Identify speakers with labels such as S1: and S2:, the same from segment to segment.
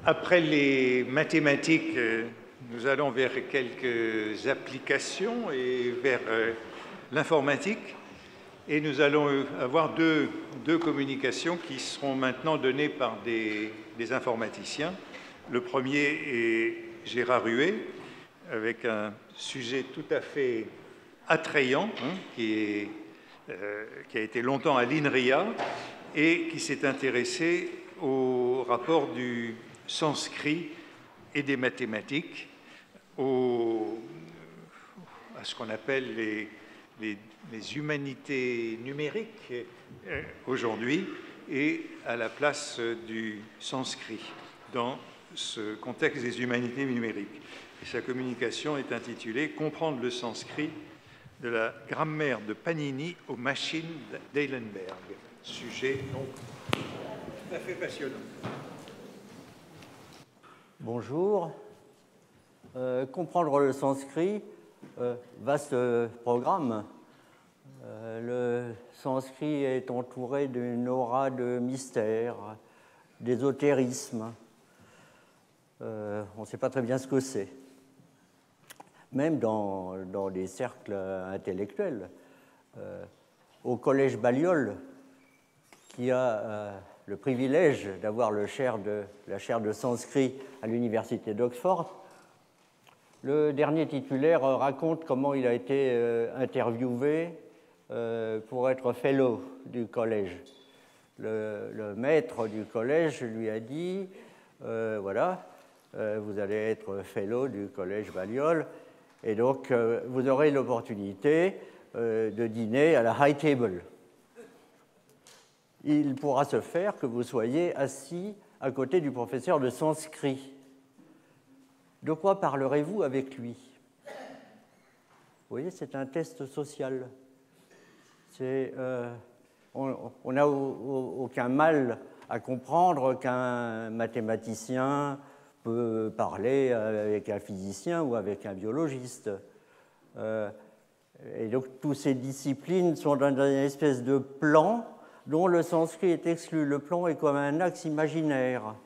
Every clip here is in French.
S1: Après les mathématiques, nous allons vers quelques applications et vers l'informatique. Et nous allons avoir deux communications qui seront maintenant données par des informaticiens. Le premier est Gérard Huet, avec un sujet tout à fait attrayant, qui a été longtemps à l'INRIA et qui s'est intéressé au rapport du sanskrit et des mathématiques, à ce qu'on appelle les humanités numériques aujourd'hui, et à la place du sanskrit dans ce contexte des humanités numériques. Et sa communication est intitulée « Comprendre le sanskrit de la grammaire de Panini aux machines d'Eilenberg ». Sujet donc tout à fait passionnant.
S2: Bonjour. Comprendre le sanskrit, vaste programme. Le sanskrit est entouré d'une aura de mystère, d'ésotérisme. On ne sait pas très bien ce que c'est. Même dans des cercles intellectuels. Au collège Balliol, qui a le privilège d'avoir la chaire de sanskrit à l'université d'Oxford, le dernier titulaire raconte comment il a été interviewé pour être fellow du collège. Le maître du collège lui a dit voilà, vous allez être fellow du collège Balliol, et donc vous aurez l'opportunité de dîner à la high table. Il pourra se faire que vous soyez assis à côté du professeur de sanskrit. De quoi parlerez-vous avec lui? Vous voyez, c'est un test social. On n'a aucun mal à comprendre qu'un mathématicien peut parler avec un physicien ou avec un biologiste. Et donc, toutes ces disciplines sont dans une espèce de plan dont le sanskrit est exclu. Le plan est comme un axe imaginaire.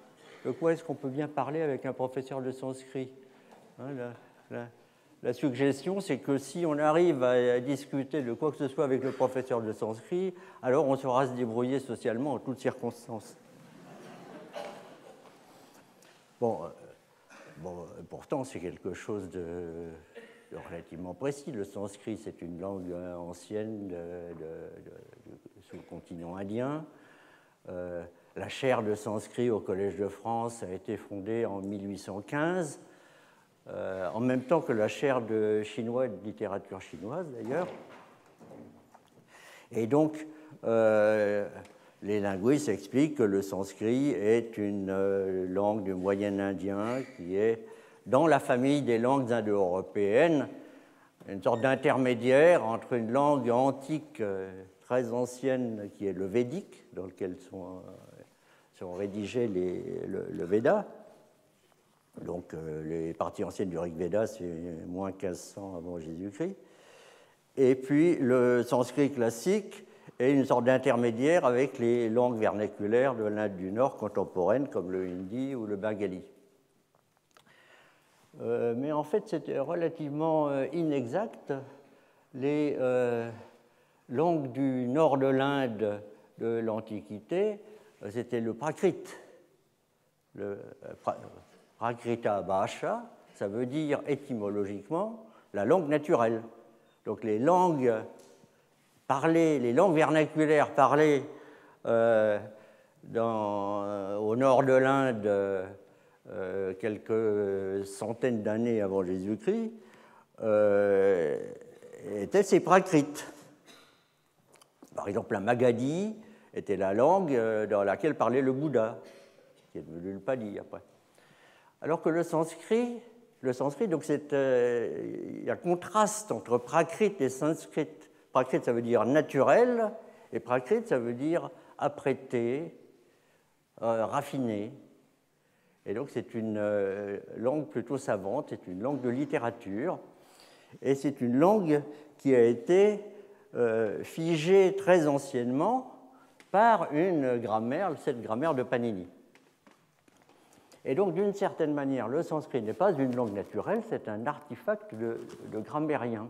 S2: De quoi est-ce qu'on peut bien parler avec un professeur de sanskrit? La suggestion, c'est que si on arrive à discuter de quoi que ce soit avec le professeur de sanskrit, alors on saura se débrouiller socialement en toutes circonstances. Bon, pourtant, c'est quelque chose de relativement précis. Le sanskrit, c'est une langue ancienne sous le continent indien. La chaire de sanskrit au Collège de France a été fondée en 1815, en même temps que la chaire de chinois et de littérature chinoise, d'ailleurs. Et donc, les linguistes expliquent que le sanskrit est une langue du Moyen-Indien qui est dans la famille des langues indo-européennes, une sorte d'intermédiaire entre une langue antique très ancienne qui est le védique, dans lequel sont rédigés le Veda. Donc les parties anciennes du Rig Veda, c'est moins 1500 avant Jésus-Christ. Et puis le sanskrit classique est une sorte d'intermédiaire avec les langues vernaculaires de l'Inde du Nord contemporaine, comme le hindi ou le bengali. Mais en fait, c'était relativement inexact. Les langues du nord de l'Inde de l'Antiquité, c'était le Prakrit. Le Prakrita Bhasha, ça veut dire étymologiquement la langue naturelle. Donc les langues parlées, les langues vernaculaires parlées au nord de l'Inde quelques centaines d'années avant Jésus-Christ étaient ces prakrits. Par exemple, la Magadhi était la langue dans laquelle parlait le Bouddha, qui est devenu le Pali après. Alors que le sanskrit, donc il y a un contraste entre prakrit et sanskrit. Prakrit, ça veut dire naturel, et prakrit, ça veut dire apprêté, raffiné. Et donc, c'est une langue plutôt savante, c'est une langue de littérature, et c'est une langue qui a été figée très anciennement par une grammaire, cette grammaire de Panini. Et donc, d'une certaine manière, le sanskrit n'est pas une langue naturelle, c'est un artefact de grammairien.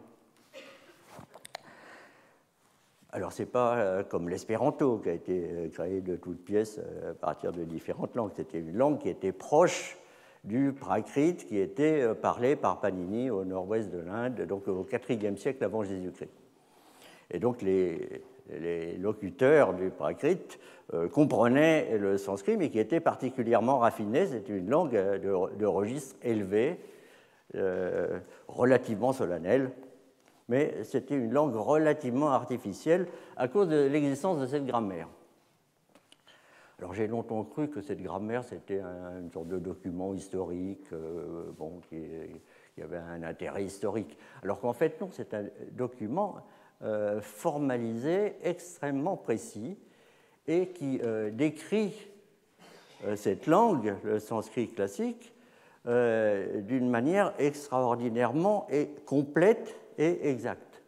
S2: Alors, ce n'est pas comme l'espéranto qui a été créé de toutes pièces à partir de différentes langues. C'était une langue qui était proche du prakrit qui était parlé par Panini au nord-ouest de l'Inde, donc au IVe siècle avant Jésus-Christ. Et donc, les locuteurs du prakrit comprenaient le sanskrit, mais qui était particulièrement raffiné. C'était une langue de registre élevé, relativement solennelle, mais c'était une langue relativement artificielle à cause de l'existence de cette grammaire. Alors j'ai longtemps cru que cette grammaire, c'était une sorte de document historique, qui avait un intérêt historique, alors qu'en fait, non, c'est un document formalisé, extrêmement précis, et qui décrit cette langue, le sanskrit classique, d'une manière extraordinairement complète et exacte.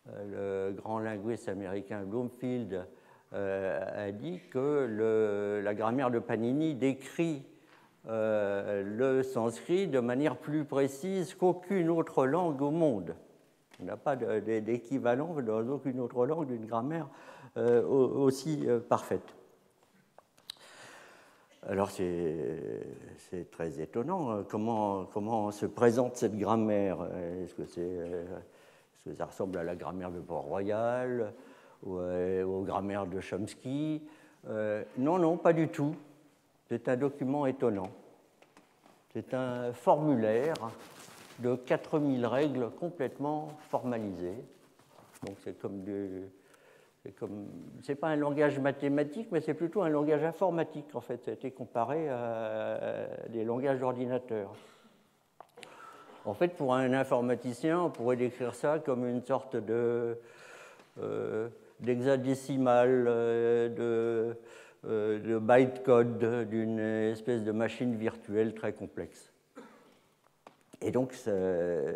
S2: Le grand linguiste américain Bloomfield a dit que la grammaire de Panini décrit le sanskrit de manière plus précise qu'aucune autre langue au monde. Il n'y a pas d'équivalent dans aucune autre langue d'une grammaire aussi parfaite. Alors c'est très étonnant comment se présente cette grammaire. Est-ce que ça ressemble à la grammaire de Port-Royal ou aux grammaires de Chomsky? Non, pas du tout. C'est un document étonnant. C'est un formulaire de 4000 règles complètement formalisées. Donc c'est pas un langage mathématique, mais c'est plutôt un langage informatique, en fait. Ça a été comparé à des langages d'ordinateur. En fait, pour un informaticien, on pourrait décrire ça comme une sorte d'hexadécimal, de bytecode d'une espèce de machine virtuelle très complexe. Et donc, ça ne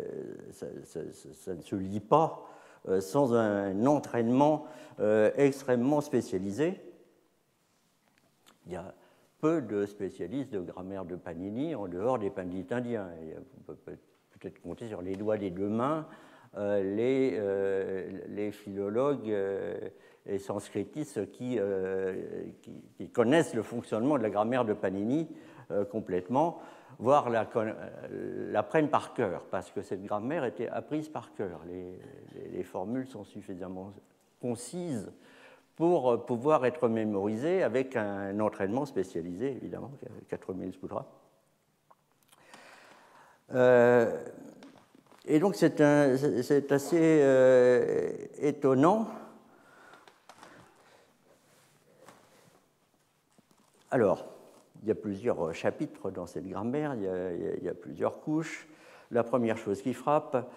S2: se lit pas sans un entraînement extrêmement spécialisé. Il y a peu de spécialistes de grammaire de Panini en dehors des pandits indiens. On peut peut-être compter sur les doigts des deux mains les philologues et sanskritistes qui connaissent le fonctionnement de la grammaire de Panini complètement, voire l'apprennent par cœur, parce que cette grammaire était apprise par cœur. Les formules sont suffisamment concises pour pouvoir être mémorisées avec un entraînement spécialisé, évidemment, 4000 sutras. Et donc c'est assez étonnant. Alors, il y a plusieurs chapitres dans cette grammaire, il y a plusieurs couches. La première chose qui frappe,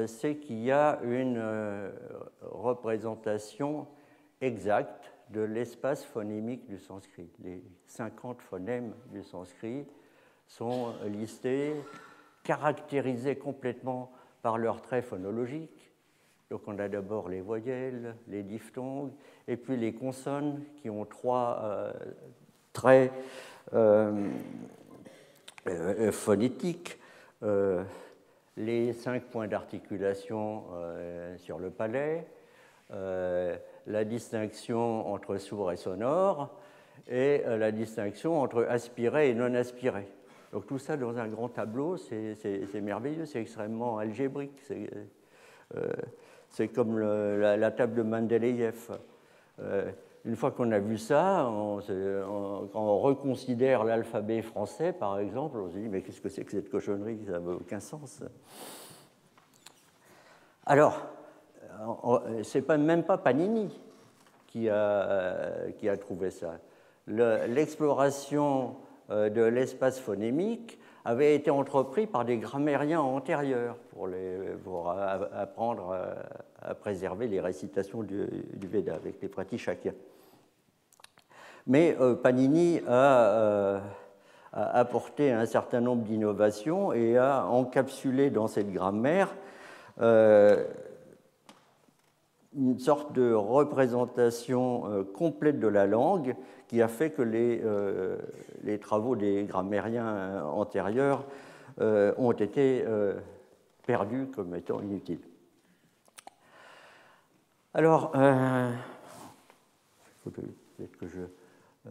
S2: c'est qu'il y a une représentation exacte de l'espace phonémique du sanskrit. Les 50 phonèmes du sanskrit sont listés, caractérisés complètement par leurs traits phonologiques. Donc on a d'abord les voyelles, les diphtongues, et puis les consonnes qui ont trois traits phonétiques, les 5 points d'articulation sur le palais, la distinction entre sourd et sonore, et la distinction entre aspiré et non aspiré. Donc tout ça dans un grand tableau, c'est merveilleux, c'est extrêmement algébrique. C'est comme la table de Mendeleïev. Une fois qu'on a vu ça, quand on reconsidère l'alphabet français, par exemple, on se dit, mais qu'est-ce que c'est que cette cochonnerie? Ça n'a aucun sens. Alors, c'est même pas Panini qui a trouvé ça. L'exploration de l'espace phonémique avait été entrepris par des grammairiens antérieurs pour apprendre à préserver les récitations du Veda avec les Pratishakya. Mais Panini a apporté un certain nombre d'innovations et a encapsulé dans cette grammaire une sorte de représentation complète de la langue qui a fait que les travaux des grammairiens antérieurs ont été perdus comme étant inutiles. Alors, peut-être que je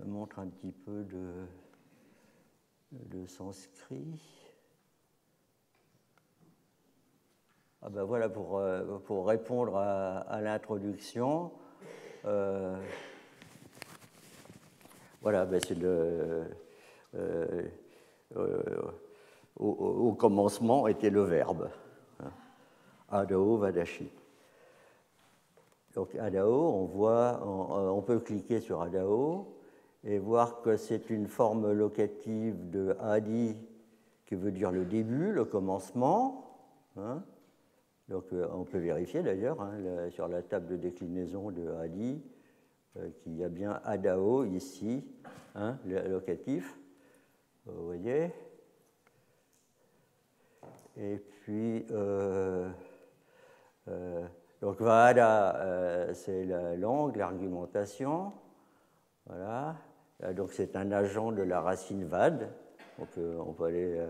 S2: montre un petit peu de sanskrit. Ah ben voilà, pour répondre à l'introduction, voilà, ben c'est au commencement était le verbe, adao vadashi. Donc adao, on peut cliquer sur adao et voir que c'est une forme locative de adi qui veut dire le début, le commencement. Hein. Donc on peut vérifier d'ailleurs sur la table de déclinaison de adi qu'il y a bien adao ici, le locatif. Vous voyez. Et puis donc vada, c'est la langue, l'argumentation. Voilà. Donc c'est un agent de la racine vad. On peut aller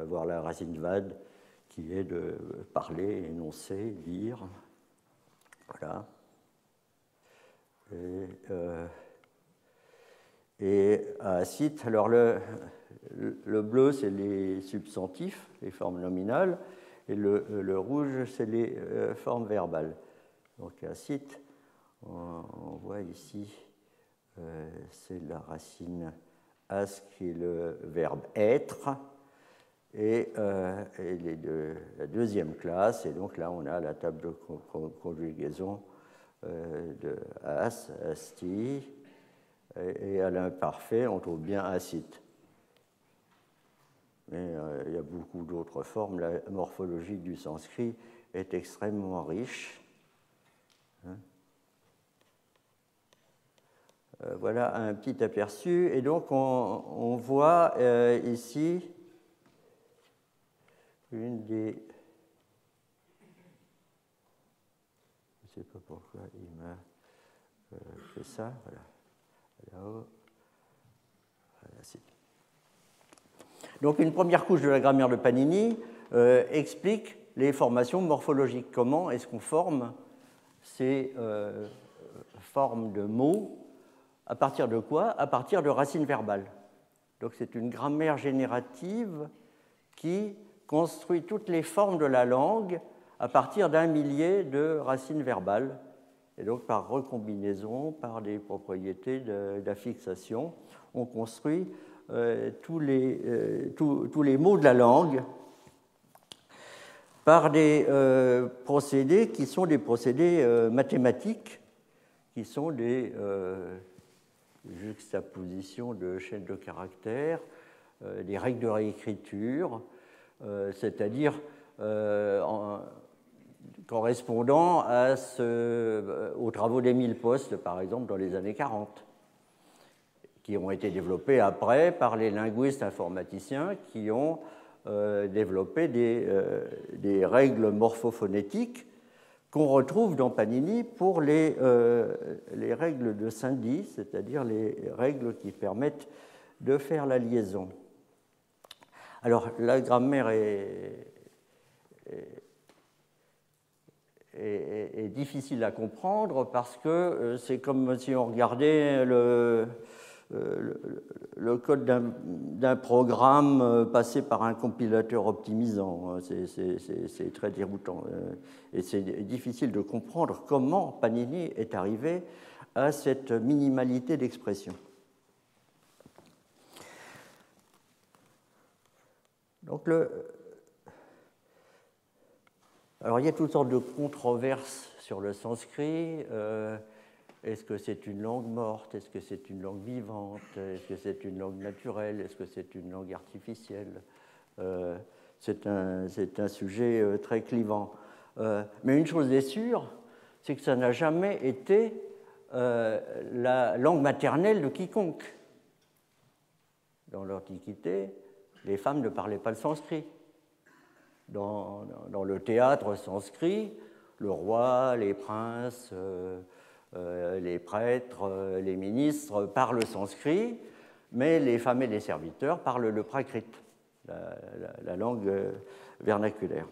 S2: voir la racine vad qui est de parler, énoncer, dire. Voilà. Et acide, alors le bleu c'est les substantifs, les formes nominales, et le rouge c'est les formes verbales. Donc acide, on voit ici, c'est la racine as qui est le verbe être, et la deuxième classe, et donc là on a la table de conjugaison de as, asti, et à l'imparfait on trouve bien acide. Mais il y a beaucoup d'autres formes. La morphologie du sanskrit est extrêmement riche. Voilà un petit aperçu. Et donc on voit ici une des... Je ne sais pas pourquoi il m'a fait ça. Voilà. Là-haut. Voilà, c'est... Donc une première couche de la grammaire de Panini explique les formations morphologiques. Comment est-ce qu'on forme ces formes de mots? À partir de quoi? À partir de racines verbales. Donc c'est une grammaire générative qui construit toutes les formes de la langue à partir d'un millier de racines verbales, et donc par recombinaison, par des propriétés d'affixation, on construit tous les mots de la langue par des procédés qui sont des procédés mathématiques, qui sont des juxtapositions de chaînes de caractères, des règles de réécriture, c'est-à-dire correspondant aux travaux d'Émile Post, par exemple, dans les années 40, qui ont été développés après par les linguistes informaticiens qui ont développé des règles morphophonétiques qu'on retrouve dans Panini pour les règles de Sindhi, c'est-à-dire les règles qui permettent de faire la liaison. Alors, la grammaire est difficile à comprendre parce que c'est comme si on regardait le code d'un programme passé par un compilateur optimisant. C'est très déroutant. Et c'est difficile de comprendre comment Panini est arrivé à cette minimalité d'expression. Donc alors il y a toutes sortes de controverses sur le sanskrit. Est-ce que c'est une langue morte? Est-ce que c'est une langue vivante? Est-ce que c'est une langue naturelle? Est-ce que c'est une langue artificielle? C'est un sujet très clivant. Mais une chose est sûre, c'est que ça n'a jamais été la langue maternelle de quiconque. Dans l'Antiquité, les femmes ne parlaient pas le sanskrit. Dans le théâtre sanskrit, le roi, les princes, les prêtres, les ministres parlent sanskrit, mais les femmes et les serviteurs parlent le prakrit, la langue vernaculaire.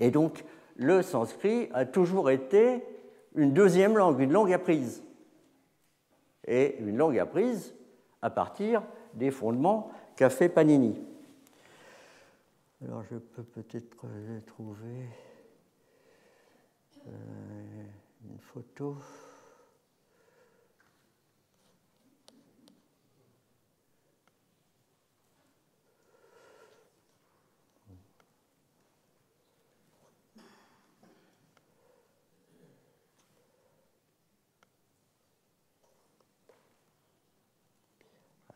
S2: Et donc, le sanskrit a toujours été une deuxième langue, une langue apprise. Et une langue apprise à partir des fondements qu'a fait Panini. Alors, je peux peut-être trouver une photo.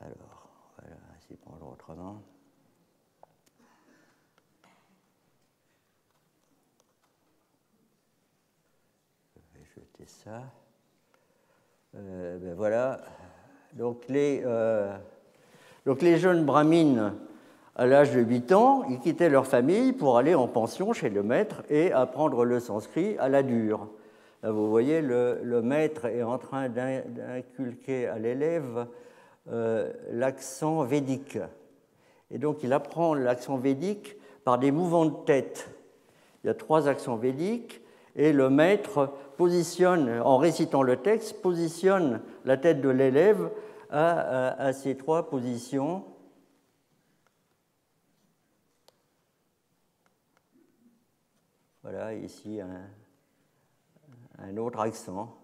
S2: Alors, voilà, s'y prendre autrement. Je vais jeter ça. Ben voilà. Donc les jeunes brahmines, à l'âge de 8 ans, ils quittaient leur famille pour aller en pension chez le maître et apprendre le sanskrit à la dure. Là, vous voyez, le maître est en train d'inculquer à l'élève l'accent védique. Et donc, il apprend l'accent védique par des mouvements de tête. Il y a 3 accents védiques, et le maître positionne, en récitant le texte, positionne la tête de l'élève à ces 3 positions. Voilà, ici un autre accent.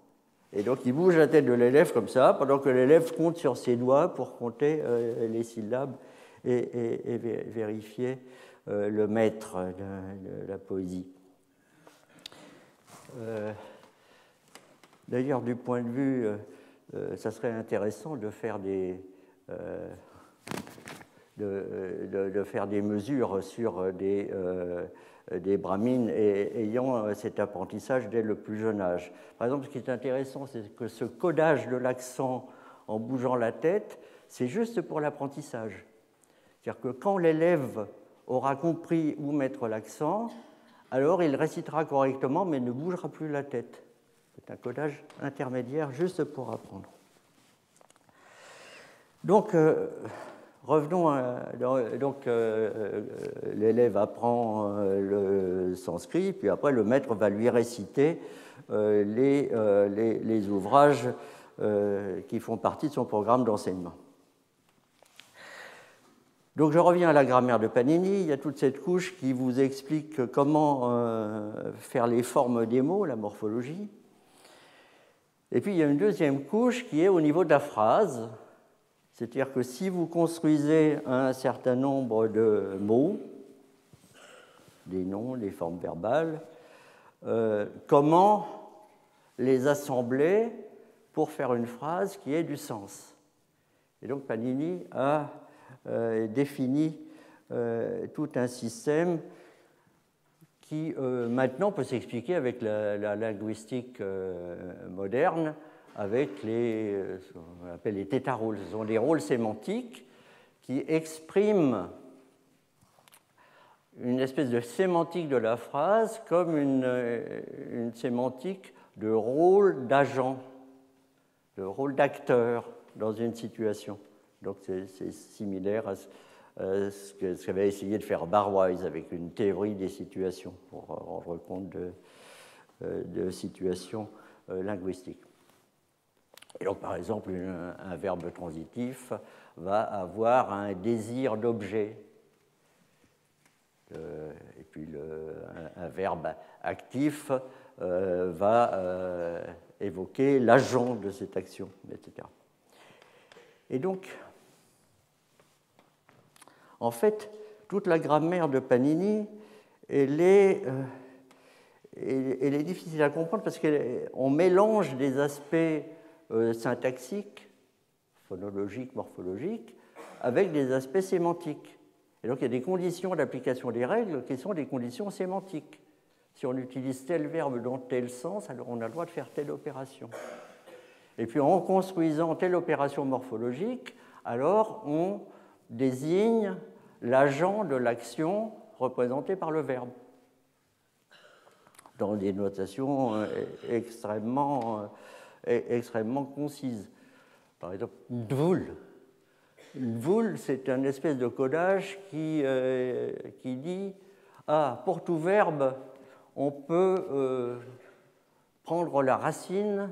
S2: Et donc, il bouge la tête de l'élève comme ça, pendant que l'élève compte sur ses doigts pour compter les syllabes et vérifier le maître de la poésie. D'ailleurs, du point de vue, ça serait intéressant de faire des mesures sur des brahmines ayant cet apprentissage dès le plus jeune âge. Par exemple, ce qui est intéressant, c'est que ce codage de l'accent en bougeant la tête, c'est juste pour l'apprentissage. C'est-à-dire que quand l'élève aura compris où mettre l'accent, alors il récitera correctement, mais ne bougera plus la tête. C'est un codage intermédiaire juste pour apprendre. Donc, revenons l'élève apprend le sanskrit, puis après le maître va lui réciter les ouvrages qui font partie de son programme d'enseignement. Donc je reviens à la grammaire de Panini. Il y a toute cette couche qui vous explique comment faire les formes des mots, la morphologie. Et puis il y a une deuxième couche qui est au niveau de la phrase. C'est-à-dire que si vous construisez un certain nombre de mots, des noms, des formes verbales, comment les assembler pour faire une phrase qui ait du sens. Et donc Panini a défini tout un système qui maintenant peut s'expliquer avec la linguistique moderne, avec ce qu'on appelle les θ-rôles. Ce sont des rôles sémantiques qui expriment une espèce de sémantique de la phrase comme une sémantique de rôle d'agent, de rôle d'acteur dans une situation. Donc c'est similaire à ce qu'avait essayé de faire Barwise avec une théorie des situations pour rendre compte de situations linguistiques. Et donc, par exemple, un verbe transitif va avoir un désir d'objet. Et puis, un verbe actif va évoquer l'agent de cette action, etc. Et donc, en fait, toute la grammaire de Panini, elle est difficile à comprendre parce qu'on mélange des aspects syntaxiques, phonologiques, morphologiques, avec des aspects sémantiques. Et donc il y a des conditions d'application des règles qui sont des conditions sémantiques. Si on utilise tel verbe dans tel sens, alors on a le droit de faire telle opération. Et puis en construisant telle opération morphologique, alors on désigne l'agent de l'action représenté par le verbe. dans des notations extrêmement concises. Par exemple, dvoul. Dvoul, c'est un espèce de codage qui dit pour tout verbe, on peut prendre la racine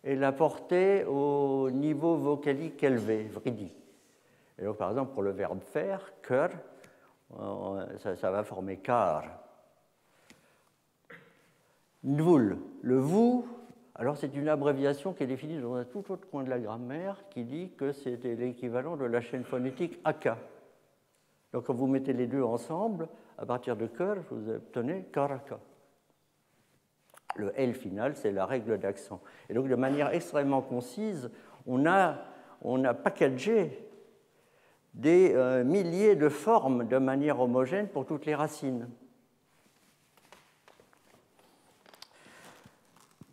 S2: et la porter au niveau vocalique élevé, vridi. Et donc, par exemple, pour le verbe faire, cœur, ça va former car. Dvoul, le vous, alors c'est une abréviation qui est définie dans un tout autre coin de la grammaire qui dit que c'était l'équivalent de la chaîne phonétique aka. Donc, quand vous mettez les deux ensemble, à partir de cœur, vous obtenez karaka. Le L final, c'est la règle d'accent. Et donc, de manière extrêmement concise, on a packagé des milliers de formes de manière homogène pour toutes les racines.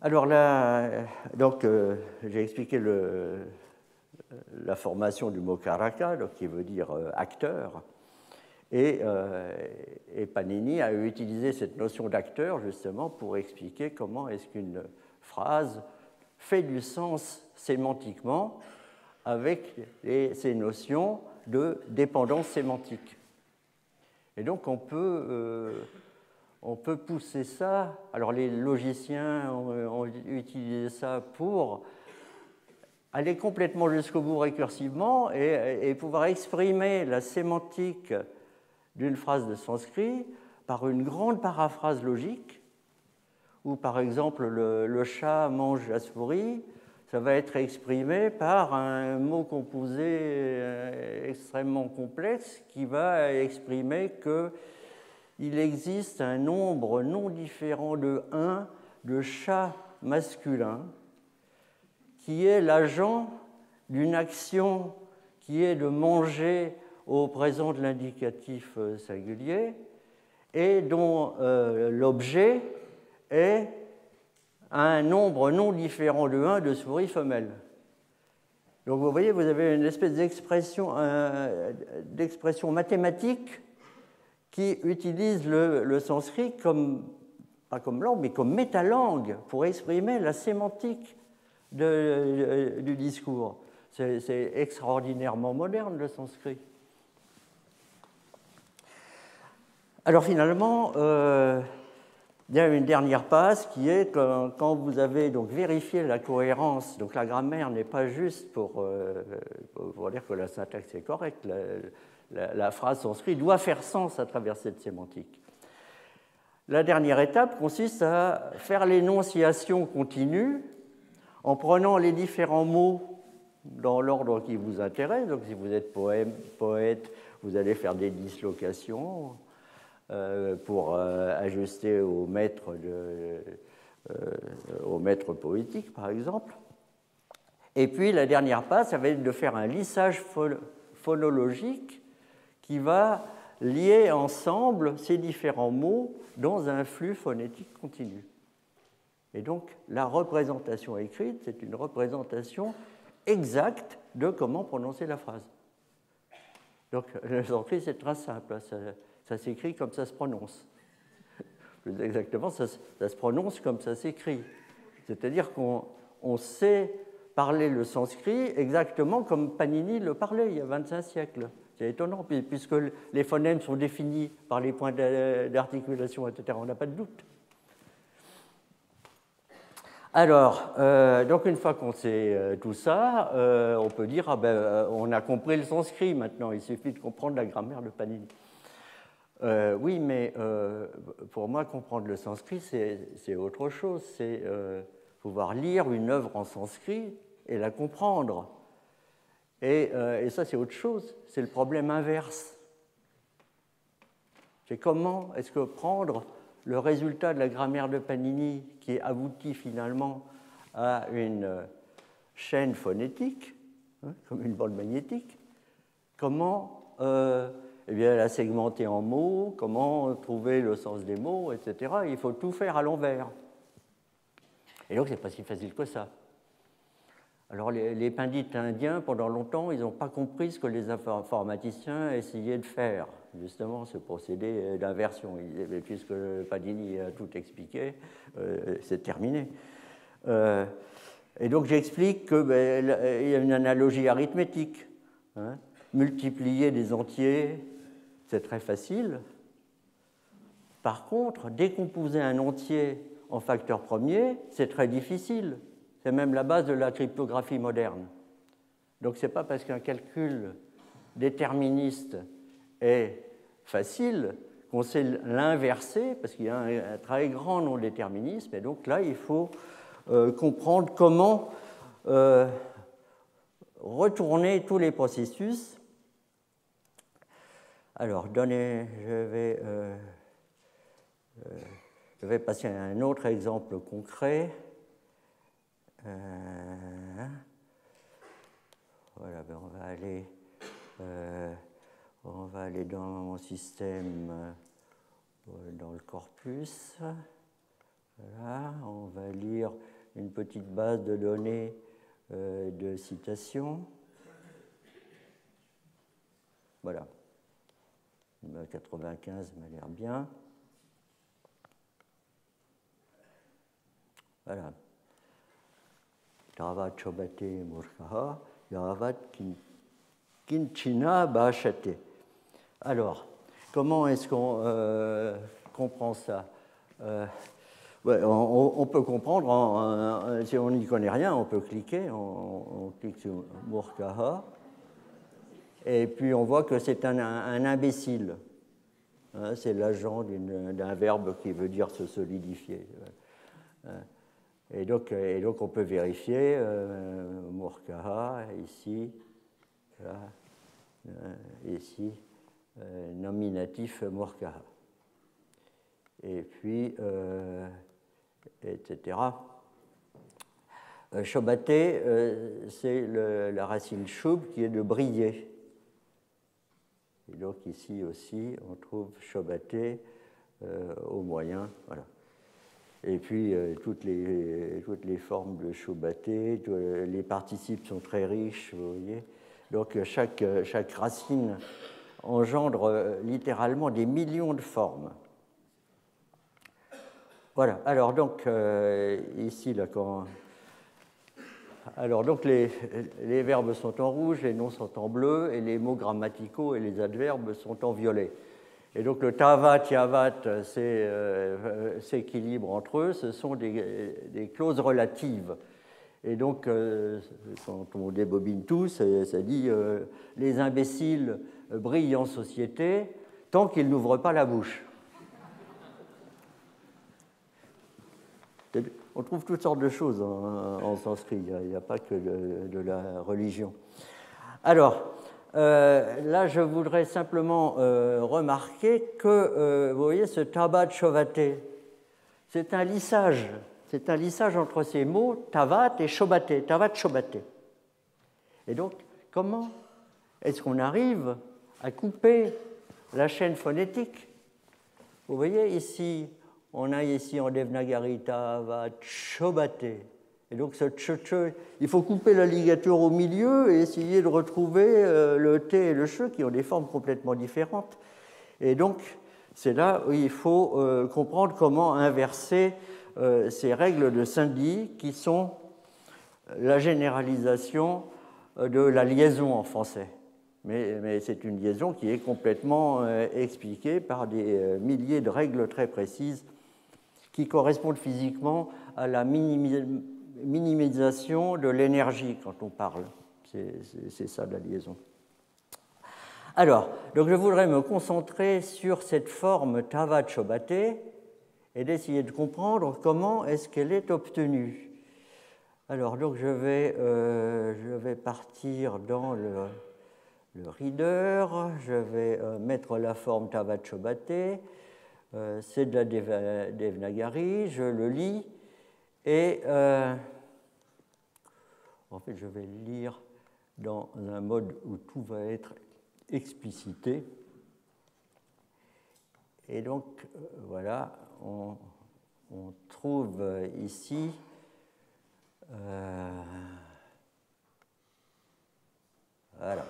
S2: Alors là, donc, j'ai expliqué la formation du mot karaka, donc, qui veut dire acteur. Et Panini a utilisé cette notion d'acteur justement pour expliquer comment est-ce qu'une phrase fait du sens sémantiquement avec ces notions de dépendance sémantique. Et donc on peut pousser ça. Alors les logiciens ont utilisé ça pour aller complètement jusqu'au bout récursivement et pouvoir exprimer la sémantique d'une phrase de sanskrit par une grande paraphrase logique, où par exemple le chat mange la souris, ça va être exprimé par un mot composé extrêmement complexe qui va exprimer qu'il existe un nombre non différent de 1 de chats masculins qui est l'agent d'une action qui est de manger au présent de l'indicatif singulier et dont l'objet est un nombre non différent de 1 de souris femelles. Donc vous voyez, vous avez une espèce d'expression mathématique qui utilise le sanskrit pas comme langue, mais comme métalangue pour exprimer la sémantique du discours. C'est extraordinairement moderne, le sanskrit. Alors finalement, il y a une dernière passe qui est quand vous avez donc vérifié la cohérence, donc la grammaire n'est pas juste pour dire que la syntaxe est correcte, la phrase sanskrit doit faire sens à travers cette sémantique. La dernière étape consiste à faire l'énonciation continue en prenant les différents mots dans l'ordre qui vous intéresse. Donc si vous êtes poète, vous allez faire des dislocations pour ajuster au maître poétique, par exemple. Et puis la dernière passe, ça va être de faire un lissage phonologique qui va lier ensemble ces différents mots dans un flux phonétique continu. Et donc la représentation écrite, c'est une représentation exacte de comment prononcer la phrase. Donc le sanskrit, c'est très simple, ça s'écrit comme ça se prononce. Plus exactement, ça se prononce comme ça s'écrit. C'est-à-dire qu'on sait parler le sanskrit exactement comme Panini le parlait il y a 25 siècles. C'est étonnant, puisque les phonèmes sont définis par les points d'articulation, etc. On n'a pas de doute. Alors, donc une fois qu'on sait tout ça, on peut dire on a compris le sanskrit maintenant, il suffit de comprendre la grammaire de Panini. Oui, mais pour moi, comprendre le sanskrit, c'est autre chose. C'est pouvoir lire une œuvre en sanskrit et la comprendre. Et ça, c'est autre chose. C'est le problème inverse. C'est comment est-ce que prendre le résultat de la grammaire de Panini, qui aboutit finalement à une chaîne phonétique, comme une bande magnétique, comment la segmenter en mots, comment trouver le sens des mots, etc. Il faut tout faire à l'envers. Et donc, ce n'est pas si facile que ça. Alors, les pandits indiens, pendant longtemps, ils n'ont pas compris ce que les informaticiens essayaient de faire. justement, ce procédé d'inversion. Puisque Padini a tout expliqué, c'est terminé. Et donc j'explique qu'il y a une analogie arithmétique. Hein. Multiplier des entiers, c'est très facile. Par contre, décomposer un entier en facteurs premiers, c'est très difficile. C'est même la base de la cryptographie moderne. Donc ce n'est pas parce qu'un calcul déterministe est facile qu'on sait l'inverser, parce qu'il y a un très grand non-déterminisme, et donc là, il faut comprendre comment retourner tous les processus. Alors, je vais passer à un autre exemple concret. Voilà, ben on va aller dans mon système, dans le corpus. Voilà, on va lire une petite base de données de citations. Voilà. 95 m'a l'air bien. Voilà. Tavat Chobate Murkaha, Yavat Kinchina Bachate. Alors, comment est-ce qu'on comprend ça? On peut comprendre, si on n'y connaît rien, on peut cliquer, on clique sur Murkaha, et puis on voit que c'est un imbécile. Hein, c'est l'agent d'un verbe qui veut dire se solidifier. Et donc on peut vérifier Murkaha, ici, là, ici, nominatif Murkaha. Et puis, etc. Shobate, c'est la racine shub qui est de briller. Et donc ici aussi, on trouve Shobate au moyen. Voilà. Et puis, toutes les formes de Shobate, les participes sont très riches, vous voyez. Donc, chaque racine engendre littéralement des millions de formes. Voilà. Alors, donc, ici, là, alors, donc, les verbes sont en rouge, les noms sont en bleu, et les mots grammaticaux et les adverbes sont en violet. Et donc, le tavat, yavat, s'équilibre entre eux, ce sont des clauses relatives. Et donc, quand on débobine tout, ça dit les imbéciles brillent en société tant qu'ils n'ouvrent pas la bouche. On trouve toutes sortes de choses en sanskrit, il n'y a pas que de la religion. Alors, là, je voudrais simplement remarquer que, vous voyez, ce tavat shobate, c'est un lissage entre ces mots tavat et shobate, tavat shobate. Et donc, comment est-ce qu'on arrive à couper la chaîne phonétique? Vous voyez ici, on a ici en Devanagari tavat shobate. Et donc, ce tche, il faut couper la ligature au milieu et essayer de retrouver le t et le che qui ont des formes complètement différentes. Et donc, c'est là où il faut comprendre comment inverser ces règles de Sindhi qui sont la généralisation de la liaison en français. Mais c'est une liaison qui est complètement expliquée par des milliers de règles très précises qui correspondent physiquement à la minimisation de l'énergie quand on parle. C'est ça la liaison. Alors, donc je voudrais me concentrer sur cette forme tavat shobate et d'essayer de comprendre comment est-ce qu'elle est obtenue. Alors, donc je vais partir dans le reader, je vais mettre la forme tavat shobate, c'est de la Devanagari, je le lis. Et en fait, je vais le lire dans un mode où tout va être explicité. Et donc, voilà, on trouve ici voilà.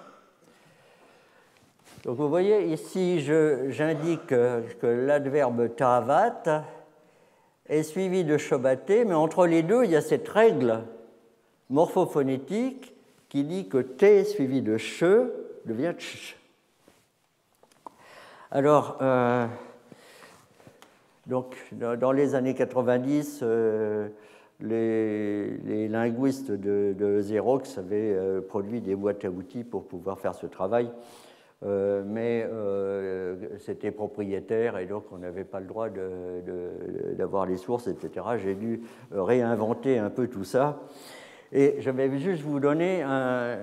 S2: Donc vous voyez, ici, j'indique que l'adverbe tavat est suivi de chobaté, mais entre les deux, il y a cette règle morphophonétique qui dit que t suivi de che devient ch. Alors, donc, dans les années 90, les linguistes de Xerox avaient produit des boîtes à outils pour pouvoir faire ce travail, mais c'était propriétaire et donc on n'avait pas le droit d'avoir les sources, etc. J'ai dû réinventer un peu tout ça. Et je vais juste vous donner un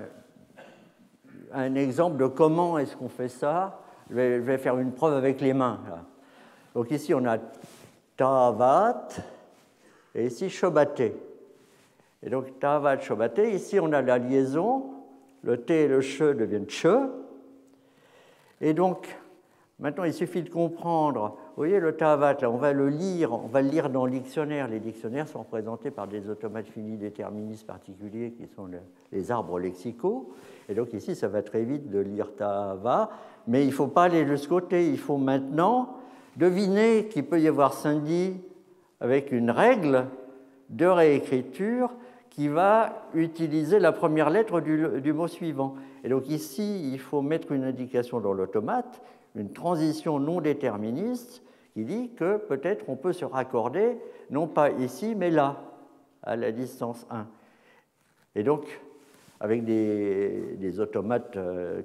S2: exemple de comment est-ce qu'on fait ça. Je vais faire une preuve avec les mains. Là. Donc ici, on a tavat et ici chobaté. Et donc tavat, chobaté. Ici, on a la liaison. Le t et le che deviennent che. Et donc, maintenant, il suffit de comprendre. Vous voyez, le tavat, là, on va le lire dans le dictionnaire. Les dictionnaires sont représentés par des automates finis déterministes particuliers qui sont les arbres lexicaux. Et donc ici, ça va très vite de lire tava, mais il ne faut pas aller de ce côté. Il faut maintenant deviner qu'il peut y avoir Sindhi avec une règle de réécriture qui va utiliser la première lettre du mot suivant. Et donc ici, il faut mettre une indication dans l'automate, une transition non déterministe qui dit que peut-être on peut se raccorder, non pas ici, mais là, à la distance 1. Et donc, avec des automates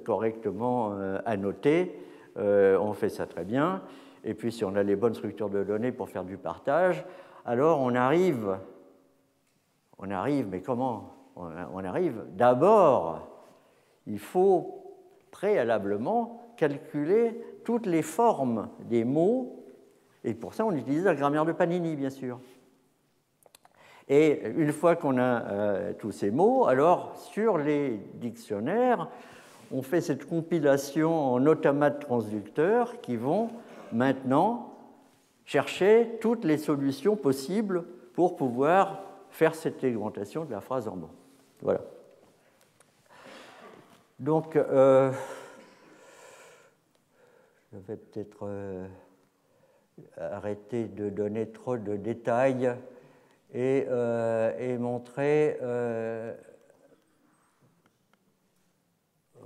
S2: correctement annotés, on fait ça très bien. Et puis, si on a les bonnes structures de données pour faire du partage, alors on arrive, mais comment on arrive? D'abord, il faut préalablement calculer toutes les formes des mots, et pour ça, on utilise la grammaire de Panini, bien sûr. Et une fois qu'on a tous ces mots, alors sur les dictionnaires, on fait cette compilation en automates transducteurs qui vont maintenant chercher toutes les solutions possibles pour pouvoir faire cette augmentation de la phrase en mots. Voilà. Donc, je vais peut-être arrêter de donner trop de détails et montrer,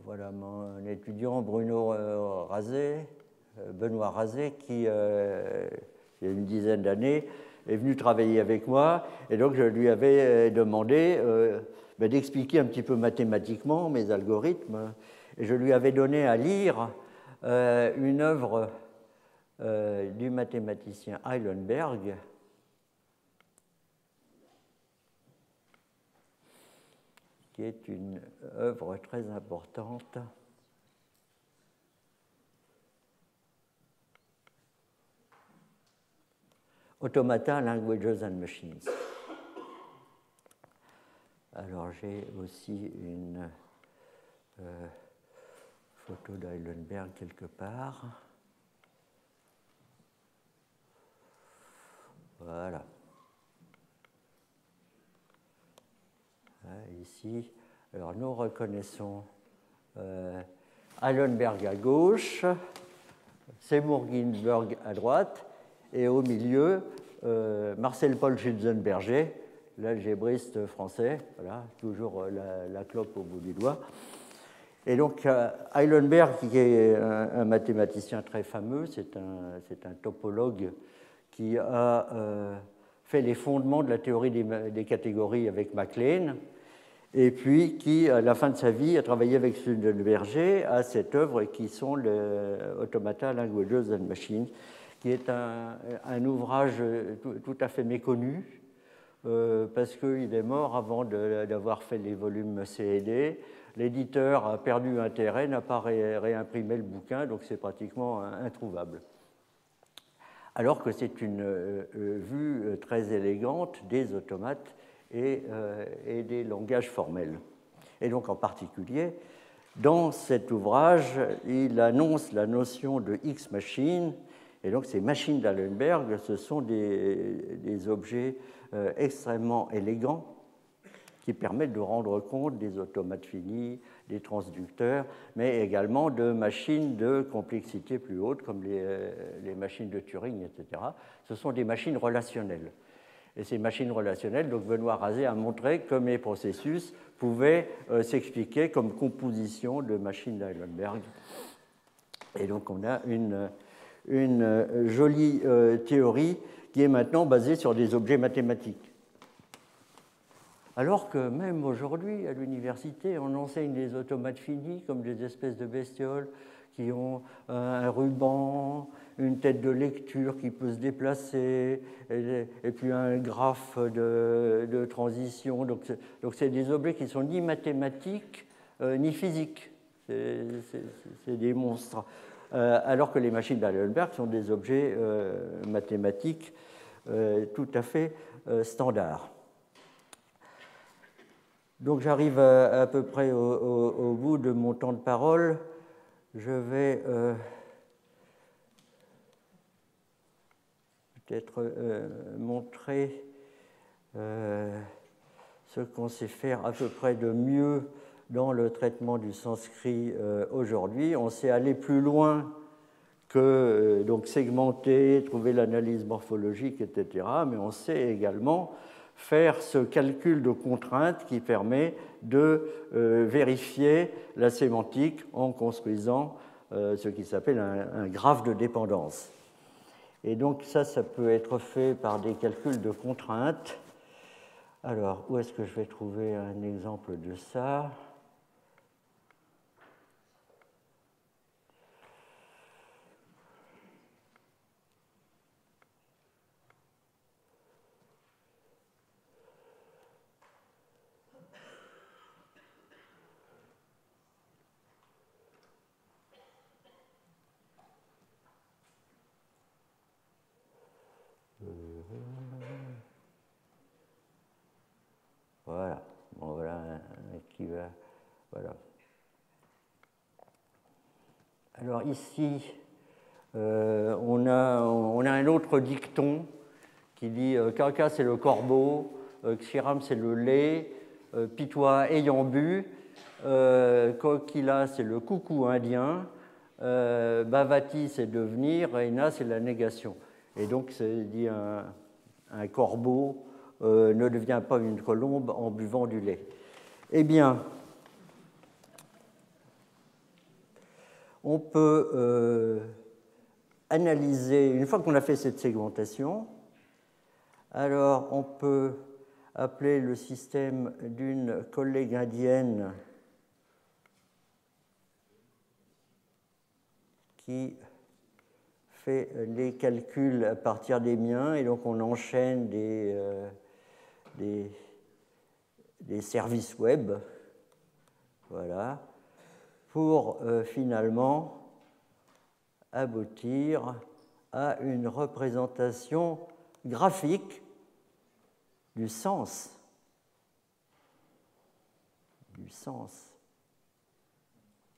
S2: voilà mon étudiant Benoît Razé, qui, il y a une dizaine d'années, est venu travailler avec moi, et donc je lui avais demandé d'expliquer un petit peu mathématiquement mes algorithmes, et je lui avais donné à lire une œuvre du mathématicien Eilenberg, qui est une œuvre très importante. Automata, Languages and Machines. Alors, j'ai aussi une photo d'Eilenberg quelque part. Voilà. Ici, alors nous reconnaissons Eilenberg à gauche, Seymour Ginsberg à droite, et au milieu, Marcel-Paul Schützenberger, l'algébriste français, voilà, toujours la clope au bout du doigt. Et donc, Eilenberg, qui est un mathématicien très fameux, c'est un topologue qui a fait les fondements de la théorie des catégories avec MacLean, et puis qui, à la fin de sa vie, a travaillé avec Schützenberger à cette œuvre qui sont les Automata, Languages and Machines, qui est un ouvrage tout à fait méconnu, parce qu'il est mort avant d'avoir fait les volumes C et D. L'éditeur a perdu intérêt, n'a pas réimprimé le bouquin, donc c'est pratiquement introuvable. Alors que c'est une vue très élégante des automates et des langages formels. Et donc en particulier, dans cet ouvrage, il annonce la notion de X-machine. Et donc ces machines d'Eilenberg, ce sont des objets extrêmement élégants qui permettent de rendre compte des automates finis, des transducteurs, mais également de machines de complexité plus haute, comme les machines de Turing, etc. Ce sont des machines relationnelles. Et ces machines relationnelles, donc Benoît Razet a montré que mes processus pouvaient s'expliquer comme composition de machines d'Eilenberg. Et donc on a une jolie théorie qui est maintenant basée sur des objets mathématiques. Alors que même aujourd'hui, à l'université, on enseigne des automates finis comme des espèces de bestioles qui ont un ruban, une tête de lecture qui peut se déplacer, et puis un graphe de transition. Donc c'est des objets qui ne sont ni mathématiques ni physiques. C'est des monstres. Alors que les machines d'Eilenberg sont des objets mathématiques tout à fait standards. Donc j'arrive à peu près au bout de mon temps de parole. Je vais peut-être montrer ce qu'on sait faire à peu près de mieux dans le traitement du sanskrit aujourd'hui. On sait aller plus loin que donc segmenter, trouver l'analyse morphologique, etc. Mais on sait également faire ce calcul de contraintes qui permet de vérifier la sémantique en construisant ce qui s'appelle un graphe de dépendance. Et donc ça peut être fait par des calculs de contraintes. Alors, où est-ce que je vais trouver un exemple de ça ? Voilà, bon, voilà qui va. Voilà. Alors ici, on a un autre dicton qui dit Kaka c'est le corbeau, Kshiram c'est le lait, Pitois ayant bu, Kokila c'est le coucou indien, Bhavati c'est devenir, Reina c'est la négation. Et donc c'est dit un corbeau ne devient pas une colombe en buvant du lait. Eh bien, on peut analyser, une fois qu'on a fait cette segmentation, alors on peut appeler le système d'une collègue indienne qui fait les calculs à partir des miens, et donc on enchaîne des services web, voilà, pour finalement aboutir à une représentation graphique du sens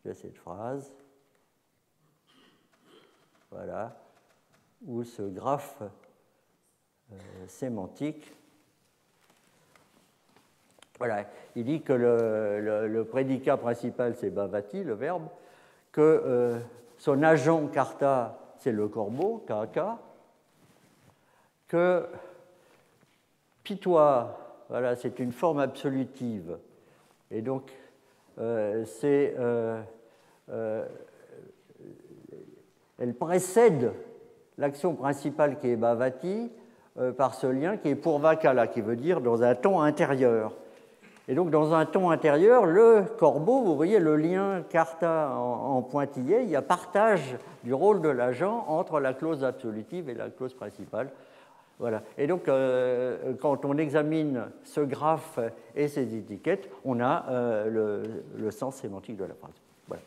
S2: de cette phrase. Voilà, où ce graphe sémantique, voilà, il dit que le prédicat principal c'est Bhavati, le verbe, que son agent karta c'est le corbeau, kaka, que pitois, voilà, c'est une forme absolutive, et donc elle précède l'action principale qui est Bhavati par ce lien qui est Purvakala, qui veut dire dans un ton intérieur. Et donc dans un ton intérieur, le corbeau, vous voyez le lien karta en pointillé, il y a partage du rôle de l'agent entre la clause absolutive et la clause principale. Voilà. Et donc quand on examine ce graphe et ses étiquettes, on a le sens sémantique de la phrase. Voilà.